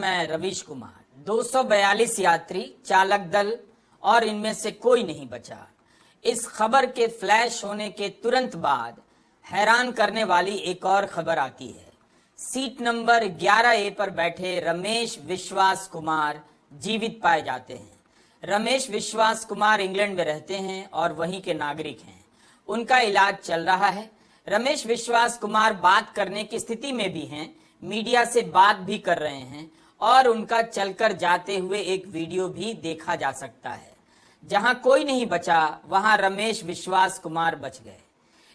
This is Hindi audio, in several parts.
मैं रवीश कुमार। 242 यात्री, चालक दल और इनमें से कोई नहीं बचा। इस खबर के फ्लैश होने के तुरंत बाद हैरान करने वाली एक और खबर आती है। सीट नंबर 11A पर बैठे रमेश विश्वास कुमार जीवित पाए जाते हैं। रमेश विश्वास कुमार इंग्लैंड में रहते हैं और वहीं के नागरिक हैं। उनका इलाज चल रहा है। रमेश विश्वास कुमार बात करने की स्थिति में भी हैं, मीडिया से बात भी कर रहे हैं और उनका चलकर जाते हुए एक वीडियो भी देखा जा सकता है। जहां कोई नहीं बचा वहां रमेश विश्वास कुमार बच गए।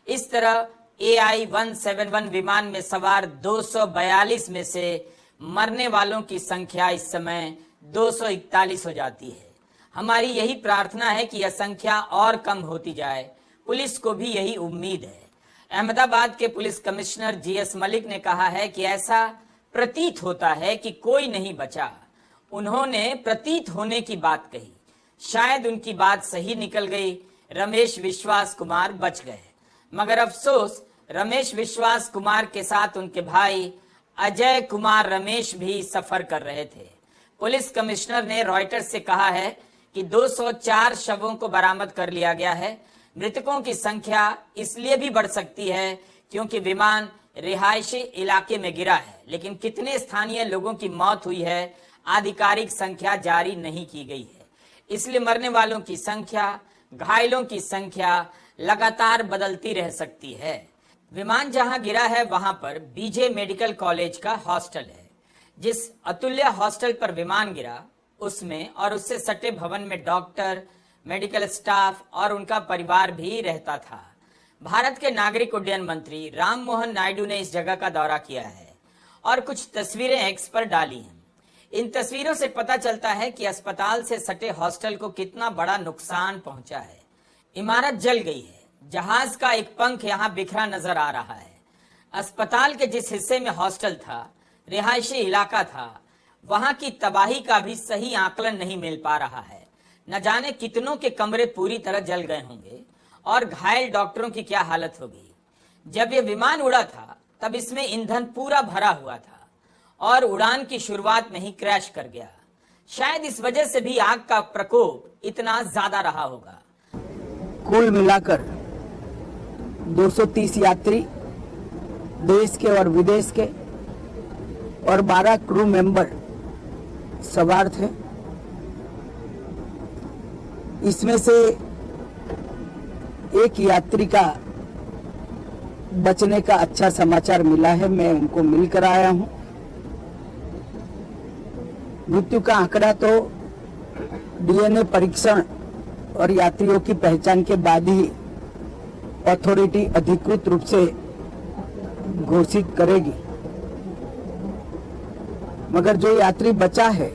इस तरह AI-171 विमान में सवार 242 में से मरने वालों की संख्या इस समय 241 हो जाती है। हमारी यही प्रार्थना है कि यह संख्या और कम होती जाए। पुलिस को भी यही उम्मीद है। अहमदाबाद के पुलिस कमिश्नर GS मलिक ने कहा है कि ऐसा प्रतीत होता है कि कोई नहीं बचा। उन्होंने प्रतीत होने की बात कही, शायद उनकी बात सही निकल गई। रमेश विश्वास कुमार बच गए, मगर अफसोस रमेश विश्वास कुमार के साथ उनके भाई अजय कुमार रमेश भी सफर कर रहे थे। पुलिस कमिश्नर ने रॉयटर्स से कहा है कि 204 शवों को बरामद कर लिया गया है। मृतकों की संख्या इसलिए भी बढ़ सकती है क्योंकि विमान रिहायशी इलाके में गिरा है, लेकिन कितने स्थानीय लोगों की मौत हुई है आधिकारिक संख्या जारी नहीं की गई है। इसलिए मरने वालों की संख्या, घायलों की संख्या लगातार बदलती रह सकती है। विमान जहां गिरा है वहां पर BJ मेडिकल कॉलेज का हॉस्टल है। जिस अतुल्य हॉस्टल पर विमान गिरा उसमें और उससे सटे भवन में डॉक्टर, मेडिकल स्टाफ और उनका परिवार भी रहता था। भारत के नागरिक उड्डयन मंत्री राम मोहन नायडू ने इस जगह का दौरा किया है और कुछ तस्वीरें एक्स पर डाली हैं। इन तस्वीरों से पता चलता है कि अस्पताल से सटे हॉस्टल को कितना बड़ा नुकसान पहुंचा है। इमारत जल गई है। जहाज का एक पंख यहाँ बिखरा नजर आ रहा है। अस्पताल के जिस हिस्से में हॉस्टल था, रिहायशी इलाका था, वहां की तबाही का भी सही आकलन नहीं मिल पा रहा है। न जाने कितनों के कमरे पूरी तरह जल गए होंगे और घायल डॉक्टरों की क्या हालत होगी। जब यह विमान उड़ा था तब इसमें ईंधन पूरा भरा हुआ था और उड़ान की शुरुआत में ही क्रैश कर गया। शायद इस वजह से भी आग का प्रकोप इतना ज्यादा रहा होगा। कुल मिलाकर 230 यात्री देश के और विदेश के और 12 क्रू मेंबर सवार थे। इसमें से एक यात्री का बचने का अच्छा समाचार मिला है। मैं उनको मिलकर आया हूं। मृत्यु का आंकड़ा तो DNA परीक्षण और यात्रियों की पहचान के बाद ही अथॉरिटी अधिकृत रूप से घोषित करेगी, मगर जो यात्री बचा है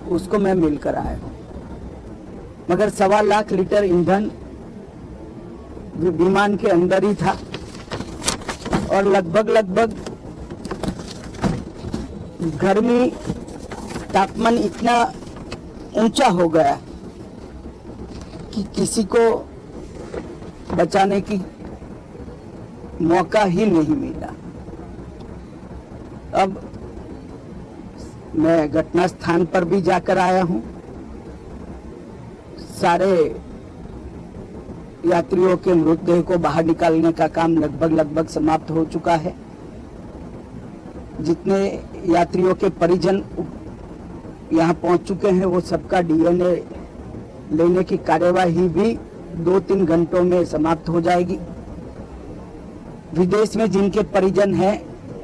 उसको मैं मिलकर आया हूं। मगर 1.25 लाख लीटर ईंधन विमान के अंदर ही था और लगभग गर्मी, तापमान इतना ऊंचा हो गया कि किसी को बचाने की मौका ही नहीं मिला। अब मैं घटना स्थान पर भी जाकर आया हूं। सारे यात्रियों के मृतदेह को बाहर निकालने का काम लगभग समाप्त हो चुका है। जितने यात्रियों के परिजन यहाँ पहुंच चुके हैं वो सबका DNA लेने की कार्यवाही भी 2-3 घंटों में समाप्त हो जाएगी। विदेश में जिनके परिजन हैं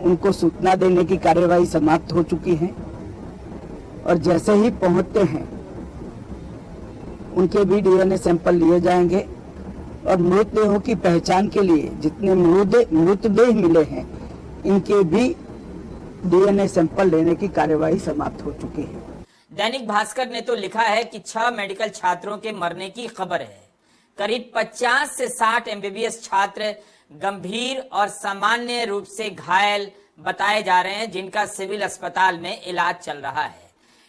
उनको सूचना देने की कार्यवाही समाप्त हो चुकी है और जैसे ही पहुंचते हैं उनके भी DNA सैंपल लिए जाएंगे और मृतदेहों की पहचान के लिए जितने मृतदेह मिले हैं इनके भी DNA सैंपल लेने की कार्यवाही समाप्त हो चुकी है। दैनिक भास्कर ने तो लिखा है कि 6 मेडिकल छात्रों के मरने की खबर है। करीब 50 से 60 MBBS छात्र गंभीर और सामान्य रूप से घायल बताए जा रहे हैं, जिनका सिविल अस्पताल में इलाज चल रहा है।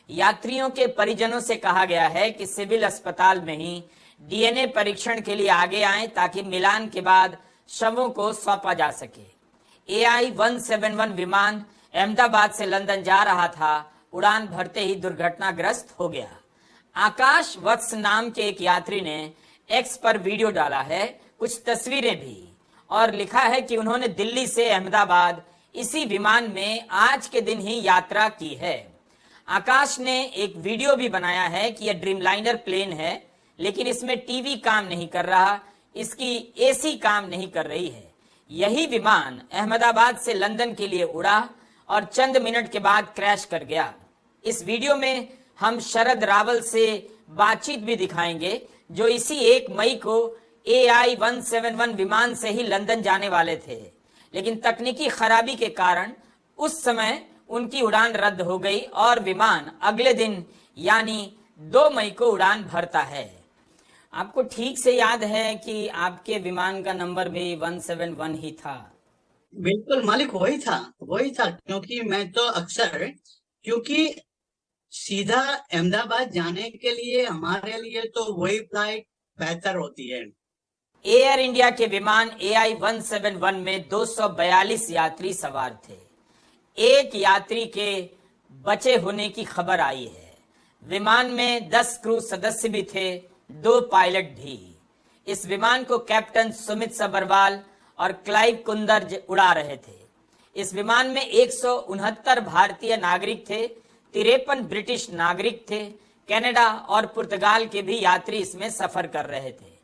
यात्रियों के परिजनों से कहा गया है कि सिविल अस्पताल में ही DNA परीक्षण के लिए आगे आएं ताकि मिलान के बाद शवों को सौंपा जा सके। AI-171 विमान अहमदाबाद से लंदन जा रहा था। उड़ान भरते ही दुर्घटनाग्रस्त हो गया। आकाश वत्स नाम के एक यात्री ने एक्स पर वीडियो डाला है, कुछ तस्वीरें भी, और लिखा है कि उन्होंने दिल्ली से अहमदाबाद इसी विमान में आज के दिन ही यात्रा की है। आकाश ने एक वीडियो भी बनाया है कि यह ड्रीमलाइनर प्लेन है, लेकिन इसमें टीवी काम नहीं कर रहा, इसकी एसी काम नहीं कर रही है। यही विमान अहमदाबाद से लंदन के लिए उड़ा और चंद मिनट के बाद क्रैश कर गया। इस वीडियो में हम शरद रावल से बातचीत भी दिखाएंगे, जो इसी 1 मई को AI-171 विमान से ही लंदन जाने वाले थे, लेकिन तकनीकी खराबी के कारण उस समय उनकी उड़ान रद्द हो गई और विमान अगले दिन यानी 2 मई को उड़ान भरता है। आपको ठीक से याद है कि आपके विमान का नंबर भी 171 ही था? बिल्कुल मालिक, वही था, क्योंकि मैं तो अक्सर, क्योंकि सीधा अहमदाबाद जाने के लिए हमारे लिए तो वही फ्लाइट बेहतर होती है। एयर इंडिया के विमान AI-171 में 242 यात्री सवार थे। एक यात्री के बचे होने की खबर आई है। विमान में 10 क्रू सदस्य भी थे, 2 पायलट भी। इस विमान को कैप्टन सुमित सबरवाल और क्लाइव कुंदर उड़ा रहे थे। इस विमान में 169 भारतीय नागरिक थे, 53 ब्रिटिश नागरिक थे। कनाडा और पुर्तगाल के भी यात्री इसमें सफर कर रहे थे।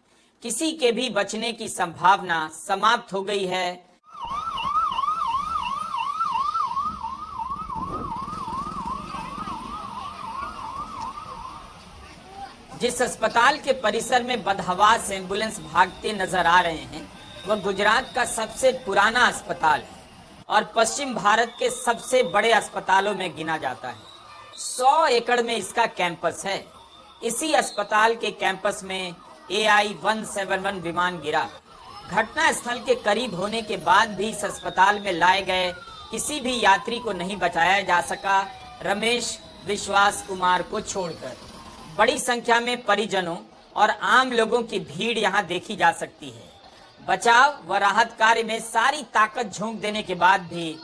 किसी के भी बचने की संभावना समाप्त हो गई है। जिस अस्पताल के परिसर में बदहवास एम्बुलेंस भागते नजर आ रहे हैं, वह गुजरात का सबसे पुराना अस्पताल है और पश्चिम भारत के सबसे बड़े अस्पतालों में गिना जाता है। 100 एकड़ में इसका कैंपस है। इसी अस्पताल के कैंपस में AI-171 विमान गिरा। घटना स्थल के करीब होने के बाद भी इस अस्पताल में लाए गए किसी भी यात्री को नहीं बचाया जा सका, रमेश विश्वास कुमार को छोड़कर। बड़ी संख्या में परिजनों और आम लोगों की भीड़ यहाँ देखी जा सकती है। बचाव व राहत कार्य में सारी ताकत झोंक देने के बाद भी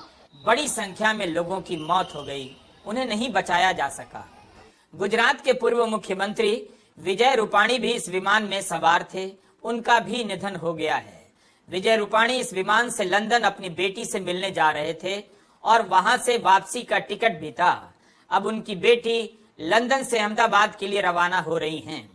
बड़ी संख्या में लोगों की मौत हो गई, उन्हें नहीं बचाया जा सका। गुजरात के पूर्व मुख्यमंत्री विजय रूपाणी भी इस विमान में सवार थे, उनका भी निधन हो गया है। विजय रूपाणी इस विमान से लंदन अपनी बेटी से मिलने जा रहे थे और वहां से वापसी का टिकट भी था। अब उनकी बेटी लंदन से अहमदाबाद के लिए रवाना हो रही हैं।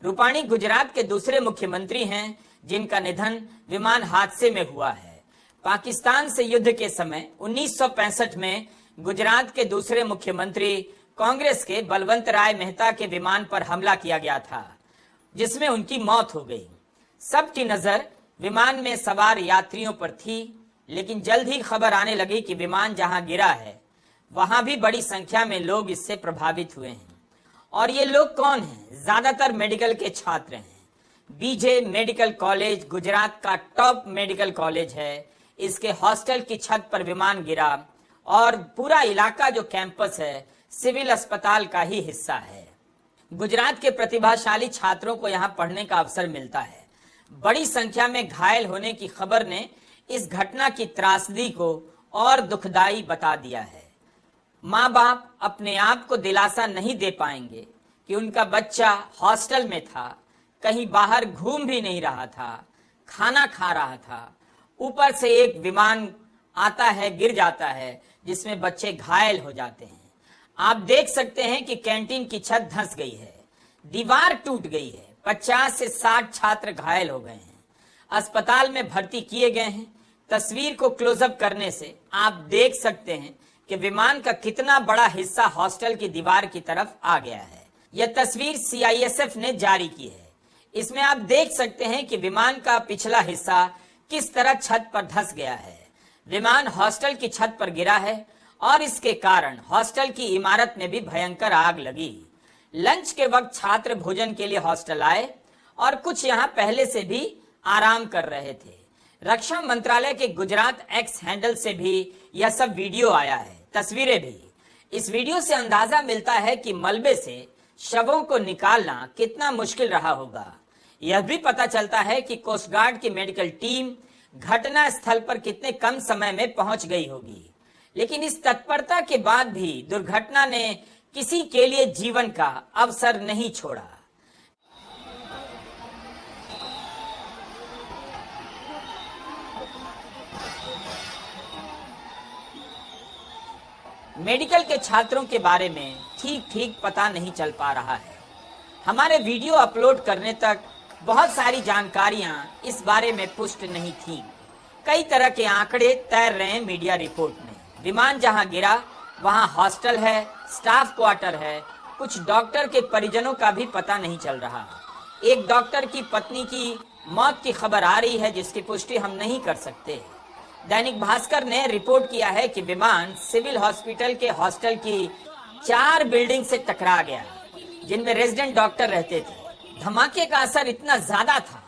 रूपाणी गुजरात के दूसरे मुख्यमंत्री हैं जिनका निधन विमान हादसे में हुआ है। पाकिस्तान से युद्ध के समय 1965 में गुजरात के दूसरे मुख्यमंत्री कांग्रेस के बलवंत राय मेहता के विमान पर हमला किया गया था, जिसमें उनकी मौत हो गई। सबकी नजर विमान में सवार यात्रियों पर थी, लेकिन जल्द ही खबर आने लगी कि विमान जहां गिरा है वहां भी बड़ी संख्या में लोग इससे प्रभावित हुए हैं। और ये लोग कौन हैं? ज्यादातर मेडिकल के छात्र हैं। बीजे मेडिकल कॉलेज गुजरात का टॉप मेडिकल कॉलेज है। इसके हॉस्टल की छत पर विमान गिरा और पूरा इलाका जो कैंपस है सिविल अस्पताल का ही हिस्सा है। गुजरात के प्रतिभाशाली छात्रों को यहाँ पढ़ने का अवसर मिलता है। बड़ी संख्या में घायल होने की खबर ने इस घटना की त्रासदी को और दुखदाई बता दिया है। माँ बाप अपने आप को दिलासा नहीं दे पाएंगे कि उनका बच्चा हॉस्टल में था, कहीं बाहर घूम भी नहीं रहा था, खाना खा रहा था, ऊपर से एक विमान आता है, गिर जाता है, जिसमें बच्चे घायल हो जाते हैं। आप देख सकते हैं कि कैंटीन की छत धंस गई है, दीवार टूट गई है, 50 से 60 छात्र घायल हो गए हैं, अस्पताल में भर्ती किए गए हैं। तस्वीर को क्लोजअप करने से आप देख सकते हैं कि विमान का कितना बड़ा हिस्सा हॉस्टल की दीवार की तरफ आ गया है। यह तस्वीर CISF ने जारी की है। इसमें आप देख सकते हैं कि विमान का पिछला हिस्सा किस तरह छत पर धंस गया है। विमान हॉस्टल की छत पर गिरा है और इसके कारण हॉस्टल की इमारत में भी भयंकर आग लगी। लंच के वक्त छात्र भोजन के लिए हॉस्टल आए और कुछ यहाँ पहले से भी आराम कर रहे थे। रक्षा मंत्रालय के गुजरात एक्स हैंडल से भी यह सब वीडियो आया है, तस्वीरें भी। इस वीडियो से अंदाजा मिलता है कि मलबे से शवों को निकालना कितना मुश्किल रहा होगा। यह भी पता चलता है कि कोस्ट गार्ड की मेडिकल टीम घटना स्थल पर कितने कम समय में पहुंच गई होगी। लेकिन इस तत्परता के बाद भी दुर्घटना ने किसी के लिए जीवन का अवसर नहीं छोड़ा। मेडिकल के छात्रों के बारे में ठीक ठीक पता नहीं चल पा रहा है। हमारे वीडियो अपलोड करने तक बहुत सारी जानकारियां इस बारे में पुष्ट नहीं थी। कई तरह के आंकड़े तैर रहे हैं मीडिया रिपोर्ट में। विमान जहां गिरा वहां हॉस्टल है, स्टाफ क्वार्टर है, कुछ डॉक्टर के परिजनों का भी पता नहीं चल रहा। एक डॉक्टर की पत्नी की मौत की खबर आ रही है जिसकी पुष्टि हम नहीं कर सकते। दैनिक भास्कर ने रिपोर्ट किया है कि विमान सिविल हॉस्पिटल के हॉस्टल की 4 बिल्डिंग से टकरा गया जिनमें रेजिडेंट डॉक्टर रहते थे। धमाके का असर इतना ज्यादा था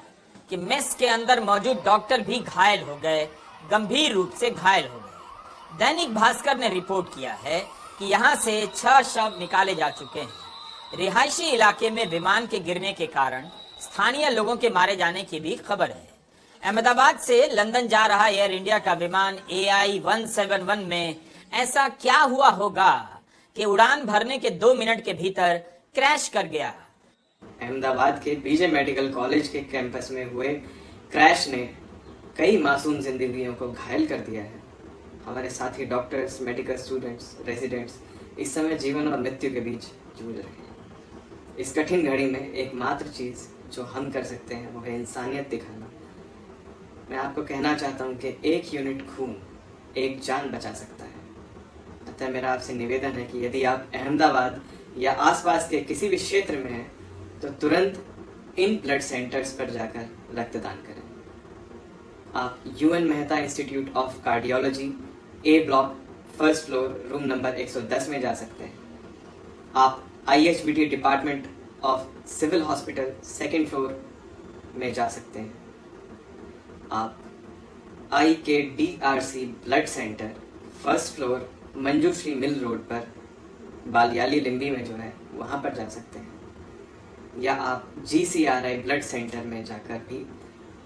कि मेस के अंदर मौजूद डॉक्टर भी घायल हो गए, गंभीर रूप से घायल हो गए। दैनिक भास्कर ने रिपोर्ट किया है कि यहां से 6 शव निकाले जा चुके हैं। रिहायशी इलाके में विमान के गिरने के कारण स्थानीय लोगों के मारे जाने की भी खबर है। अहमदाबाद से लंदन जा रहा एयर इंडिया का विमान AI-171 में ऐसा क्या हुआ होगा कि उड़ान भरने के 2 मिनट के भीतर क्रैश कर गया। अहमदाबाद के बीजे मेडिकल कॉलेज के कैंपस में हुए क्रैश ने कई मासूम जिंदगियों को घायल कर दिया है। हमारे साथी डॉक्टर्स, मेडिकल स्टूडेंट्स, रेजिडेंट्स इस समय जीवन और मृत्यु के बीच जूझ रहे हैं। इस कठिन घड़ी में एकमात्र चीज जो हम कर सकते हैं वो है इंसानियत दिखाना। मैं आपको कहना चाहता हूँ कि 1 यूनिट खून 1 जान बचा सकता है। अतः मेरा आपसे निवेदन है कि यदि आप अहमदाबाद या आसपास के किसी भी क्षेत्र में हैं तो तुरंत इन ब्लड सेंटर्स पर जाकर रक्तदान करें। आप UN Mehta institute of cardiology A block 1st floor room number 110 में जा सकते हैं। आप IHBT department of civil hospital 2nd floor में जा सकते हैं। आप IKDRC blood centre 1st floor Manjushree mill road पर बालियाली लिम्बी में जो है वहाँ पर जा सकते हैं। या आप GCRI ब्लड सेंटर में जाकर भी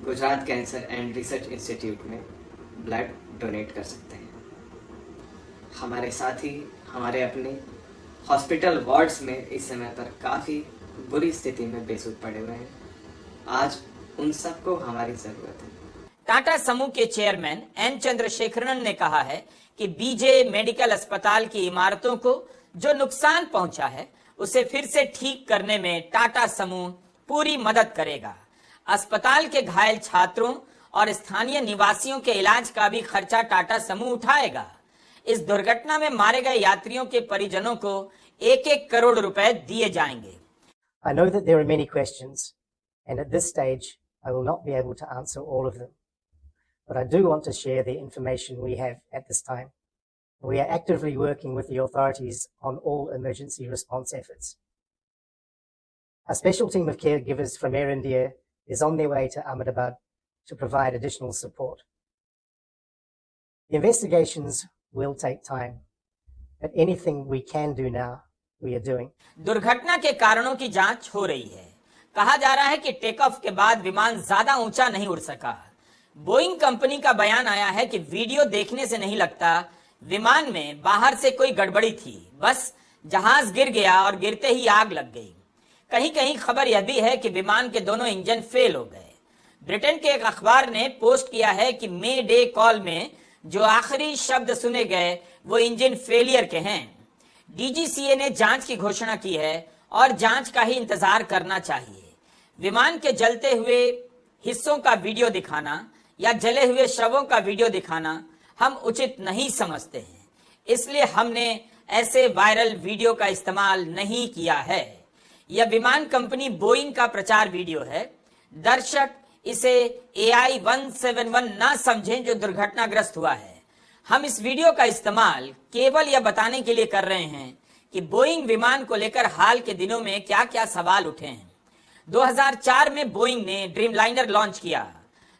Gujarat cancer and research institute में ब्लड डोनेट कर सकते हैं। हमारे साथी हमारे अपने हॉस्पिटल वार्ड्स में इस समय पर काफ़ी बुरी स्थिति में बेसुध पड़े हुए हैं। आज उन सबको हमारी ज़रूरत है। टाटा समूह के चेयरमैन N चंद्रशेखरन ने कहा है कि बीजे मेडिकल अस्पताल की इमारतों को जो नुकसान पहुंचा है उसे फिर से ठीक करने में टाटा समूह पूरी मदद करेगा। अस्पताल के घायल छात्रों और स्थानीय निवासियों के इलाज का भी खर्चा टाटा समूह उठाएगा। इस दुर्घटना में मारे गए यात्रियों के परिजनों को 1-1 करोड़ रुपए दिए जाएंगे। I know that there are many questions, and at this stage, I will not be able to answer all of them. But I do want to share the information we have at this time. We are actively working with the authorities on all emergency response efforts. A special team of caregivers from Air India is on their way to Ahmedabad to provide additional support. The investigations will take time, but anything we can do now, we are doing. दुर्घटना के कारणों की जांच हो रही है। कहा जा रहा है कि टेक ऑफ के बाद विमान ज्यादा ऊंचा नहीं उड़ सका। बोइंग कंपनी का बयान आया है कि वीडियो देखने से नहीं लगता विमान में बाहर से कोई गड़बड़ी थी, बस जहाज गिर गया और गिरते ही आग लग गई। कहीं कहीं खबर यह भी है कि विमान के दोनों इंजन फेल हो गए। ब्रिटेन के एक अखबार ने पोस्ट किया है कि मे डे कॉल में जो आखिरी शब्द सुने गए वो इंजन फेलियर के हैं। DGCA ने जांच की घोषणा की है और जांच का ही इंतजार करना चाहिए। विमान के जलते हुए हिस्सों का वीडियो दिखाना या जले हुए शवों का वीडियो दिखाना हम उचित नहीं समझते हैं, इसलिए हमने ऐसे वायरल वीडियो का इस्तेमाल नहीं किया है। यह विमान कंपनी बोइंग का प्रचार वीडियो है। दर्शक इसे AI-171 ना समझें जो दुर्घटनाग्रस्त हुआ है। हम इस वीडियो का इस्तेमाल केवल यह बताने के लिए कर रहे हैं कि बोइंग विमान को लेकर हाल के दिनों में क्या क्या सवाल उठे हैं। 2004 में बोइंग ने ड्रीमलाइनर लॉन्च किया।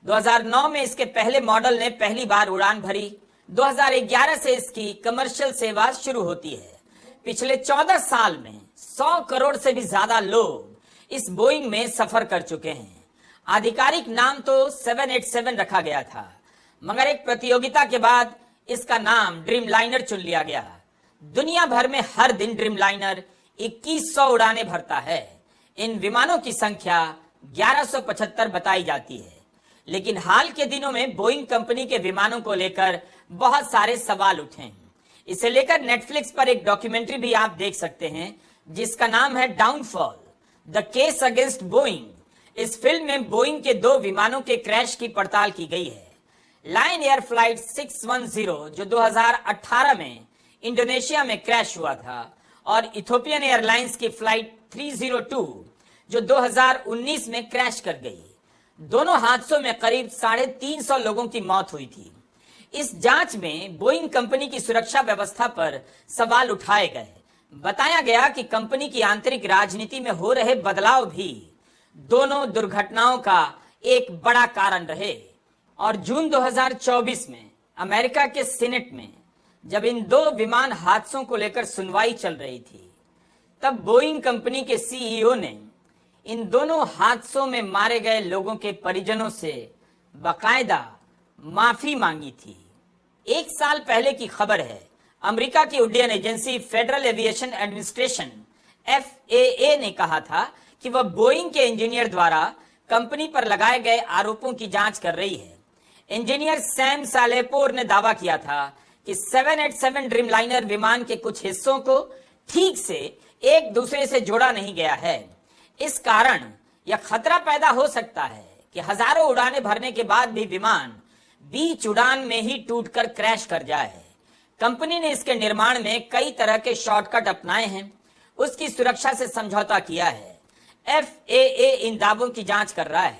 2009 में इसके पहले मॉडल ने पहली बार उड़ान भरी। 2011 से इसकी कमर्शियल सेवा शुरू होती है। पिछले 14 साल में 100 करोड़ से भी ज्यादा लोग इस बोइंग में सफर कर चुके हैं। आधिकारिक नाम तो 787 रखा गया था, मगर एक प्रतियोगिता के बाद इसका नाम ड्रीमलाइनर चुन लिया गया। दुनिया भर में हर दिन ड्रीमलाइनर 2100 उड़ानें भरता है। इन विमानों की संख्या 1175 बताई जाती है। लेकिन हाल के दिनों में बोइंग कंपनी के विमानों को लेकर बहुत सारे सवाल उठे हैं। इसे लेकर नेटफ्लिक्स पर एक डॉक्यूमेंट्री भी आप देख सकते हैं जिसका नाम है downfall, the case against Boeing. इस फिल्म में बोइंग के 2 विमानों के क्रैश की पड़ताल की गई है। लायन एयर फ्लाइट 610 जो 2018 में इंडोनेशिया में क्रैश हुआ था और इथोपियन एयरलाइंस की फ्लाइट 302 जो 2019 में क्रैश कर गई। दोनों हादसों में करीब 350 लोगों की मौत हुई थी। इस जांच में बोइंग कंपनी की सुरक्षा व्यवस्था पर सवाल उठाए गए। बताया गया कि कंपनी की आंतरिक राजनीति में हो रहे बदलाव भी दोनों दुर्घटनाओं का एक बड़ा कारण रहे। और जून 2024 में अमेरिका के सीनेट में जब इन 2 विमान हादसों को लेकर सुनवाई चल रही थी, तब बोइंग कंपनी के सीईओ ने इन दोनों हादसों में मारे गए लोगों के परिजनों से बाकायदा माफी मांगी थी। 1 साल पहले की खबर है, अमेरिका की उड्डयन agency federal aviation administration FAA ने कहा था कि वह बोइंग के इंजीनियर द्वारा कंपनी पर लगाए गए आरोपों की जांच कर रही है। इंजीनियर सैम सालेपोर ने दावा किया था कि 787 ड्रीमलाइनर विमान के कुछ हिस्सों को ठीक से एक दूसरे से जोड़ा नहीं गया है। इस कारण यह खतरा पैदा हो सकता है कि हजारों उड़ानें भरने के बाद भी विमान बीच उड़ान में ही टूटकर क्रैश कर जाए। कंपनी ने इसके निर्माण में कई तरह के शॉर्टकट अपनाए हैं, उसकी सुरक्षा से समझौता किया है। FAA इन दावों की जांच कर रहा है।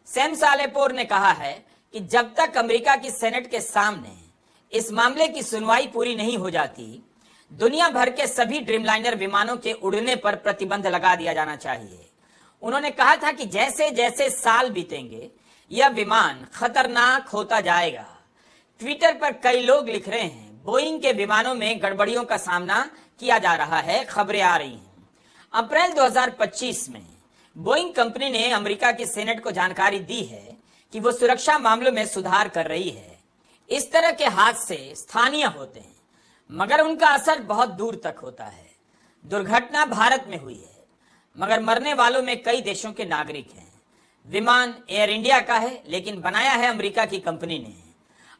सैम सालेपोर ने कहा है कि जब तक अमेरिका की सेनेट के सामने इस मामले की सुनवाई पूरी नहीं हो जाती, दुनिया भर के सभी ड्रीमलाइनर विमानों के उड़ने पर प्रतिबंध लगा दिया जाना चाहिए। उन्होंने कहा था कि जैसे जैसे साल बीतेंगे यह विमान खतरनाक होता जाएगा। ट्विटर पर कई लोग लिख रहे हैं बोइंग के विमानों में गड़बड़ियों का सामना किया जा रहा है, खबरें आ रही हैं। अप्रैल 2025 में बोइंग कंपनी ने अमेरिका की सेनेट को जानकारी दी है कि वो सुरक्षा मामलों में सुधार कर रही है। इस तरह के हादसे स्थानीय होते हैं मगर उनका असर बहुत दूर तक होता है। दुर्घटना भारत में हुई है मगर मरने वालों में कई देशों के नागरिक हैं। विमान एयर इंडिया का है लेकिन बनाया है अमेरिका की कंपनी ने।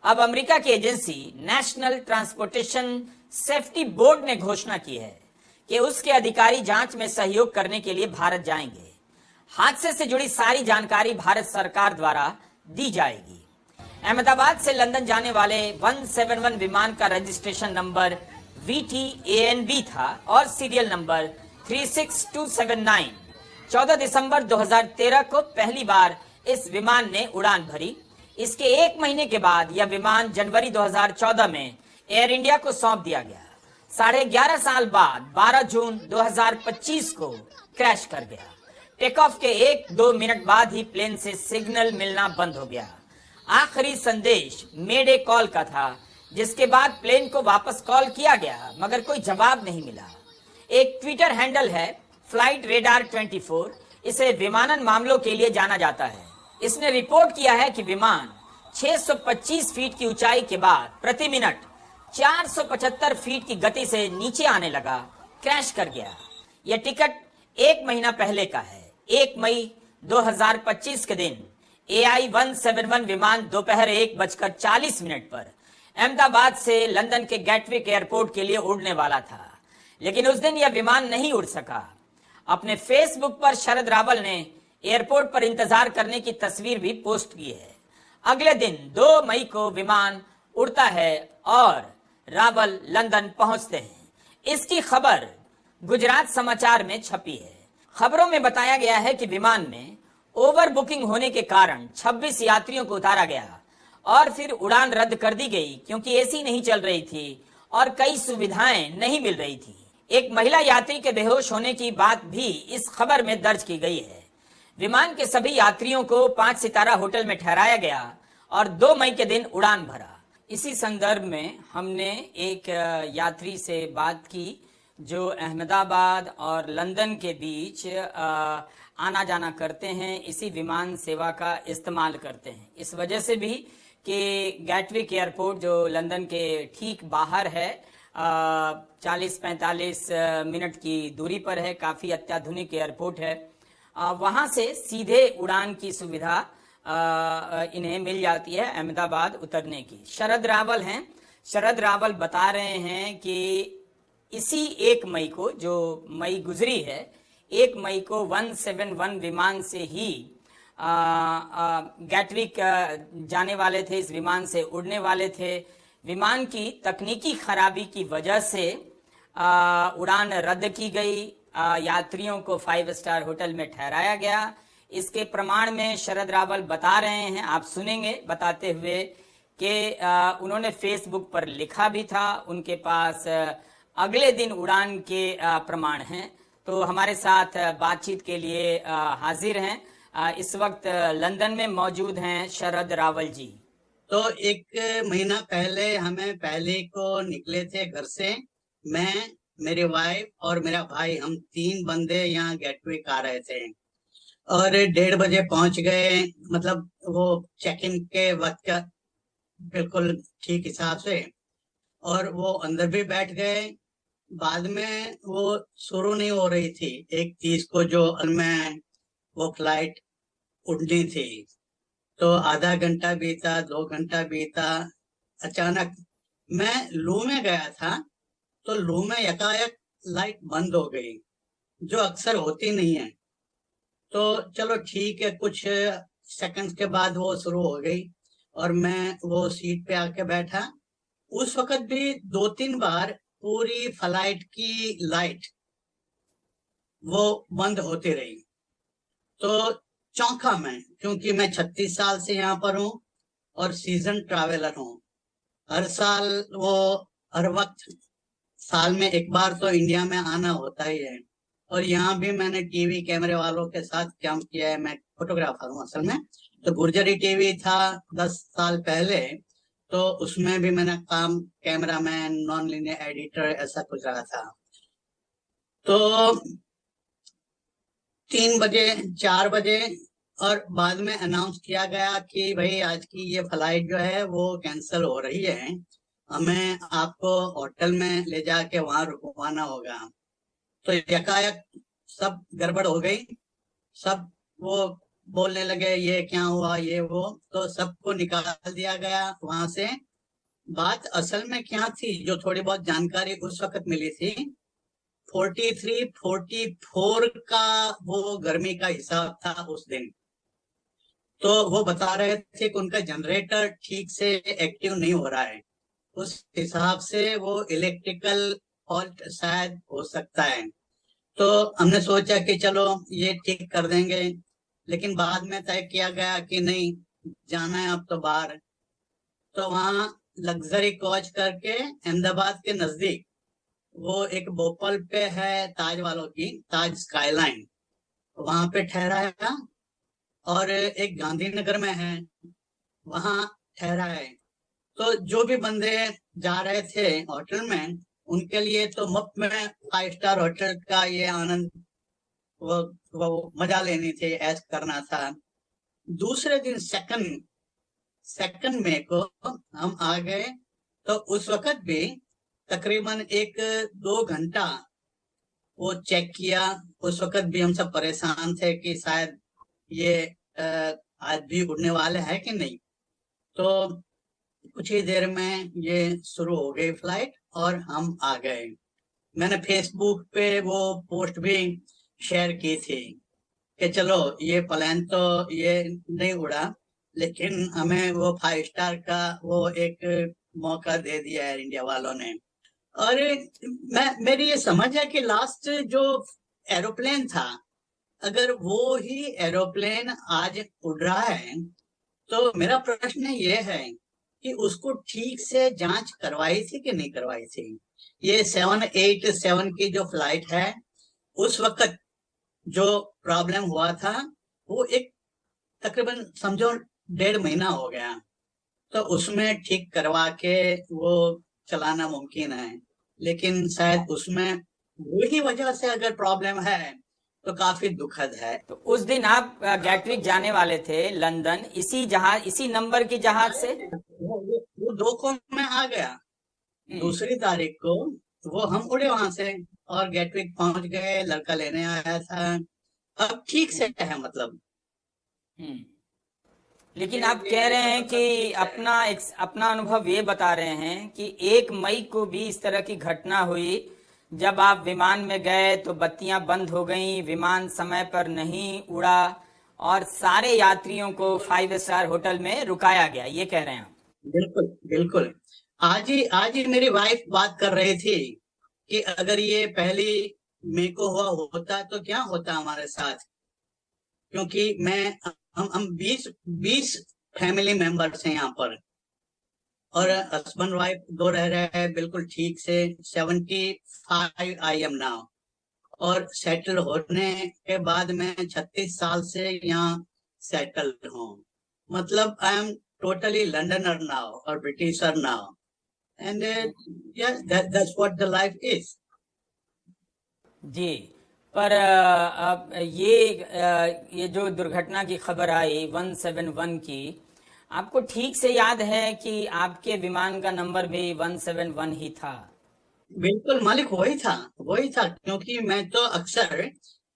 अब अमेरिका की agency national transportation safety board ने घोषणा की है कि उसके अधिकारी जांच में सहयोग करने के लिए भारत जाएंगे। हादसे से जुड़ी सारी जानकारी भारत सरकार द्वारा दी जाएगी। अहमदाबाद से लंदन जाने वाले 171 विमान का रजिस्ट्रेशन नंबर VTANB था और सीरियल नंबर 36279। 14 दिसंबर 2013 को पहली बार इस विमान ने उड़ान भरी। इसके 1 महीने के बाद यह विमान जनवरी 2014 में एयर इंडिया को सौंप दिया गया। 11.5 साल बाद 12 जून 2025 को क्रैश कर गया। टेक ऑफ के 1-2 मिनट बाद ही प्लेन से सिग्नल मिलना बंद हो गया। आखिरी संदेश मेडे कॉल का था, जिसके बाद प्लेन को वापस कॉल किया गया मगर कोई जवाब नहीं मिला। एक ट्विटर हैंडल है फ्लाइट रेडार 24, इसे विमानन मामलों के लिए जाना जाता है। इसने रिपोर्ट किया है कि विमान 625 फीट की ऊंचाई के बाद प्रति मिनट 475 फीट की गति से नीचे आने लगा, क्रैश कर गया। यह टिकट 1 महीना पहले का है। 1 मई 2025 के दिन AI 171 विमान दोपहर 1:40 पर अहमदाबाद से लंदन के गैटविक एयरपोर्ट के लिए उड़ने वाला था, लेकिन उस दिन यह विमान नहीं उड़ सका। अपने फेसबुक पर शरद रावल ने एयरपोर्ट पर इंतजार करने की तस्वीर भी पोस्ट की है। अगले दिन 2 मई को विमान उड़ता है और रावल लंदन पहुंचते हैं। इसकी खबर गुजरात समाचार में छपी है। खबरों में बताया गया है कि विमान में ओवर बुकिंग होने के कारण 26 यात्रियों को उतारा गया और फिर उड़ान रद्द कर दी गई क्योंकि एसी नहीं चल रही थी और कई सुविधाएं नहीं मिल रही थी। एक महिला यात्री के बेहोश होने की बात भी इस खबर में दर्ज की गई है। विमान के सभी यात्रियों को 5 सितारा होटल में ठहराया गया और 2 मई के दिन उड़ान भरा। इसी संदर्भ में हमने एक यात्री से बात की जो अहमदाबाद और लंदन के बीच आना जाना करते हैं, इसी विमान सेवा का इस्तेमाल करते हैं। इस वजह से भी कि गैटविक एयरपोर्ट जो लंदन के ठीक बाहर है, 40-45 मिनट की दूरी पर है, काफी अत्याधुनिक एयरपोर्ट है। वहां से सीधे उड़ान की सुविधा इन्हें मिल जाती है अहमदाबाद उतरने की। शरद रावल हैं, शरद रावल बता रहे हैं कि इसी 1 मई को, जो मई गुजरी है, 1 मई को 171 विमान से ही गैटविक जाने वाले थे, इस विमान से उड़ने वाले थे। विमान की तकनीकी खराबी की वजह से उड़ान रद्द की गई, यात्रियों को 5 स्टार होटल में ठहराया गया। इसके प्रमाण में शरद रावल बता रहे हैं, आप सुनेंगे बताते हुए कि उन्होंने फेसबुक पर लिखा भी था, उनके पास अगले दिन उड़ान के प्रमाण हैं। तो हमारे साथ बातचीत के लिए हाजिर हैं, इस वक्त लंदन में मौजूद हैं शरद रावल जी। तो 1 महीना पहले हमें पहले को निकले थे घर से, मैं, मेरी वाइफ और मेरा भाई, हम 3 बंदे यहाँ गेटविक आ रहे थे और 1:30 बजे पहुंच गए, मतलब वो चेक इन के वक्त का बिल्कुल ठीक हिसाब से, और वो अंदर भी बैठ गए। बाद में वो शुरू नहीं हो रही थी 1:30 को जो मैं वो फ्लाइट उड़नी थी, तो आधा घंटा बीता, 2 घंटा बीता। अचानक मैं लू में गया था, तो लू में यकायक लाइट बंद हो गई, जो अक्सर होती नहीं है। तो चलो ठीक है, कुछ सेकंड्स के बाद वो शुरू हो गई और मैं वो सीट पे आके बैठा। उस वक्त भी 2-3 बार पूरी फ्लाइट की लाइट वो बंद होती रही। तो चौंका मैं, क्योंकि मैं 36 साल से यहाँ पर हूँ और सीजन ट्रैवलर हूँ। हर साल हर वक्त साल में 1 बार तो इंडिया में आना होता ही है, और यहाँ भी मैंने टीवी कैमरे वालों के साथ काम किया है। मैं फोटोग्राफर हूँ असल में। तो गुर्जरी टीवी था 10 साल पहले, तो उसमें भी मैंने काम कैमरामैन, नॉन लीनियर एडिटर, ऐसा कुछ रहा था। तो 3 बजे, 4 बजे और बाद में अनाउंस किया गया कि भाई आज की ये फ्लाइट जो है वो कैंसिल हो रही है, हमें आपको होटल में ले जाके वहां रुकवाना होगा। तो यकायक सब गड़बड़ हो गई, सब वो बोलने लगे ये क्या हुआ, ये वो, तो सबको निकाल दिया गया वहां से। बात असल में क्या थी, जो थोड़ी बहुत जानकारी उस वक्त मिली थी, 43-44 का वो गर्मी का हिसाब था उस दिन। तो वो बता रहे थे कि उनका जनरेटर ठीक से एक्टिव नहीं हो रहा है, उस हिसाब से वो इलेक्ट्रिकल फॉल्ट शायद हो सकता है। तो हमने सोचा कि चलो ये ठीक कर देंगे, लेकिन बाद में तय किया गया कि नहीं, जाना है अब तो बाहर। तो वहाँ लग्जरी कोच करके अहमदाबाद के नजदीक वो एक भोपाल पे है ताज वालों की, ताज स्काईलाइन, वहां पे ठहराया, और एक गांधीनगर में है वहां ठहरा है। तो जो भी बंदे जा रहे थे होटल में, उनके लिए तो मुफ्त में 5 स्टार होटल का ये आनंद, वो मजा लेनी थी, ऐश करना था। दूसरे दिन सेकंड मई को हम आ गए, तो उस वक्त भी तकरीबन 1-2 घंटा वो चेक किया। उस वक्त भी हम सब परेशान थे कि शायद ये आज भी उड़ने वाले हैं कि नहीं। तो कुछ ही देर में ये शुरू हो गई फ्लाइट और हम आ गए। मैंने फेसबुक पे वो पोस्ट भी शेयर की थी कि चलो ये प्लेन तो ये नहीं उड़ा, लेकिन हमें वो 5 स्टार का वो एक मौका दे दिया है इंडिया वालों ने। और मेरी ये समझ है कि लास्ट जो एरोप्लेन था, अगर वो ही एरोप्लेन आज उड़ रहा है, तो मेरा प्रश्न ये है कि उसको ठीक से जांच करवाई थी कि नहीं करवाई थी। ये 787 की जो फ्लाइट है, उस वक्त जो प्रॉब्लम हुआ था वो एक तकरीबन समझो 1.5 महीना हो गया, तो उसमें ठीक करवा के वो चलाना मुमकिन है। लेकिन शायद उसमें वही वजह से अगर प्रॉब्लम है, तो काफी दुखद है। तो उस दिन आप गैटविक जाने वाले थे लंदन, इसी नंबर की जहाज से? वो 2 को मैं आ गया, दूसरी तारीख को वो हम उड़े वहां से और गेटविक पहुंच गए, लड़का लेने आया था, अब ठीक से है मतलब। लेकिन आप कह रहे हैं कि अपना अनुभव ये बता रहे हैं कि 1 मई को भी इस तरह की घटना हुई, जब आप विमान में गए तो बत्तियां बंद हो गईं, विमान समय पर नहीं उड़ा और सारे यात्रियों को 5 स्टार होटल में रुकाया गया, ये कह रहे हैं आप? बिल्कुल बिल्कुल। आज ही मेरी वाइफ बात कर रही थी कि अगर ये पहली मई को हुआ होता तो क्या होता हमारे साथ, क्योंकि हम 20 फैमिली मेंबर्स हैं यहाँ पर और हस्बैंड वाइफ 2 रह रहे हैं बिल्कुल ठीक से। 75 आई एम नाउ और सेटल होने के बाद मैं 36 साल से यहाँ सेटल हूँ, मतलब I am totally Londoner now और Britisher now, and that's what the life is. जी, पर अब ये जो दुर्घटना की खबर आई 171 की, आपको ठीक से याद है कि आपके विमान का नंबर भी 171 ही था? बिल्कुल मालिक, वही था, क्योंकि मैं तो अक्सर,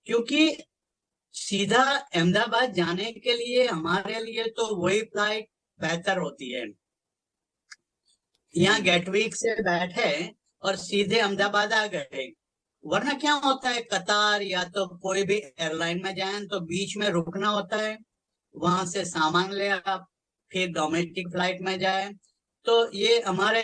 क्योंकि सीधा अहमदाबाद जाने के लिए हमारे लिए तो वही फ्लाइट बेहतर होती है। यहाँ गेटविक से बैठे और सीधे अहमदाबाद आ गए, वरना क्या होता है कतार या तो कोई भी एयरलाइन में जाए तो बीच में रुकना होता है, वहां से सामान ले आप फिर डोमेस्टिक फ्लाइट में जाए, तो ये हमारे